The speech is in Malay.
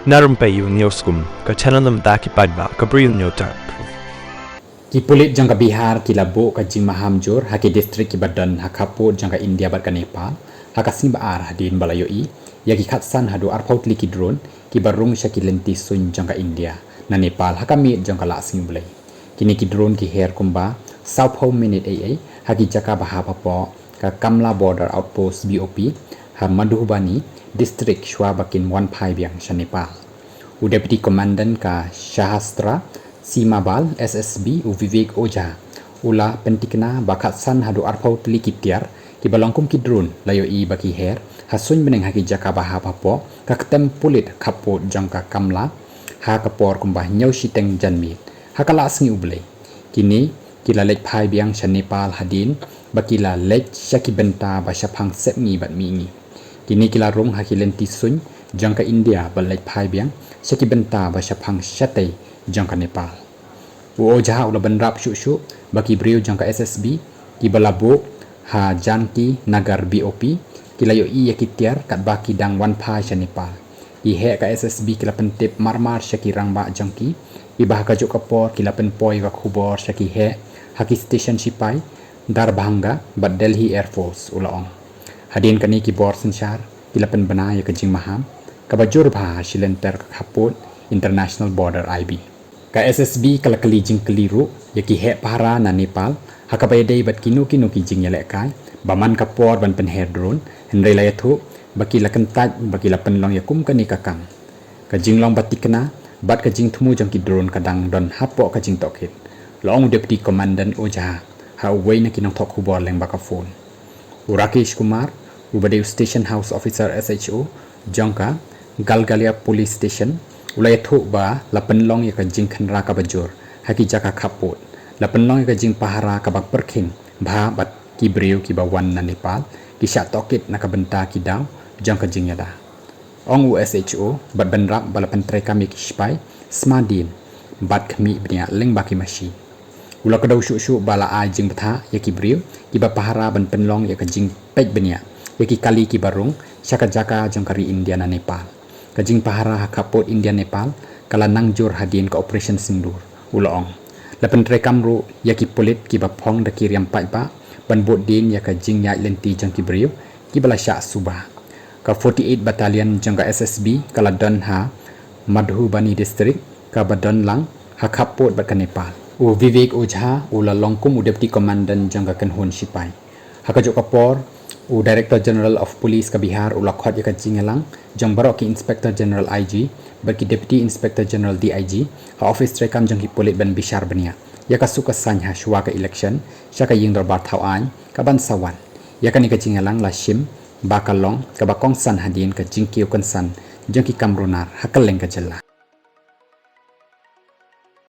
Na Rympei U ka channel nabynta ki paidbah ka Bri U Hynñiewtrep. Ki pulit jang ka Bihar ki labo ka jing mahamjur ha ki district ki badan ha kaput jang ka India bat ka Nepal ha ka Sngap hadien balayoi ya ki Kyrshan hadu arpaut li ki drone ki barung sya ki lenti sun jang ka India na Nepal ha ka mit jang ka la Khublei kini ki drone ki her kumba south home minute ai ha ki jaka baha papo ka Kamla border outpost BOP ha Madhubani district shwa bakin wan phai biang sya Nepal u deputy commandant ka Shahastra Simabal SSB u Vivek Oja ula pentikna bakat san hadu arpau teli kitiar ki balangkum ki drone layo i baki her hasun meneng haki jaka baha papo ka ketem pulit kapot jangka Kamla ha kapor kumbah nyau shiteng janmit ha kala Khublei kini kila lek phai biang sya Nepal hadien bakila lek syaki benta ba syapang sep ngi bat mi ngi kini kila rong haki lenti sun jangka India balek phai biang syaki benta ba syapang syatei jangka Nepal u jaha ula benrap syuk baki Bri U jangka SSB ki balabo ha janki nagar BOP kilayo i yakitiar kat baki dang wan phai sya Nepal i he ka SSB kila pentip marmar syaki rangba jangki i bah ka juk kapor kila penpoi ka khubor syaki he haki station sipai Darbhanga bat Delhi Air Force ulaong hadien kani ki bor sensyar kila pen bana ya kejing maham ka bajur bah silenter ka kaput international border IB ka SSB kala kali jing keliru yaki he para na Nepal hakabayday bat kinu ki jing yalekai baman kapor ban pen hair drone hendrai layathu baki la kentat baki la penlong yakum kani kakang ka jinglong batikna bat ka jing thumu jang ki drone kadang don hapo ka jing tokit long deputy commandant Oja ha uwei na kinong thok khubor leng baka phone Rakesh Kumar ubadeu station house officer SHO jangka Galgalia police station ulai thu ba la penlong ya ka jing khanra ka bajur haki jaka khaput la penlong ya ka jing pahara ka bak perkhing bha bat ki Bri U ki bawan na Nepal ki sya tokit na ka benta ki daw jang ka jing yada ong USHO bat benrap bala pentre kami ki spai smadin bat kami bnia leng baki mashi ula ka daw syu bala a jing betha ya ki Bri U ki ba pahara ban penlong ya ka jing pej bnia ya ki kali ki barung syaka jaka jang kari India na Nepal kajing pahara hakapot India Nepal kala nangjur hadien ka operation sindur ulaong lapen rekam ru yaki polit ki bapong da kiriam paidbah ban bot din ya ka jing yai lenti jang ki Bri U ki bala sya subah ka 48 battalion jang ka SSB kala don ha Madhubani district ka badon lang hakapot bat ka Nepal u Vivek Oja ula longkum u deputy commandant jang ka kenhun sipai hakajo kapor u Director General of Police ka Bihar ula khot ya ka jingalang jang baroh ki Inspector General IG bagi Deputy Inspector General DIG ha office trekam jang ki polit ban bishar bania ya ka suka sanya shwa ka election sya ka ying darbar thau an ka ban sawan ya ka ni ka jingalang la shim bakalong ka bakong san hadien ka jingkiu kan san jang ki kamrunar hakaleng ka jella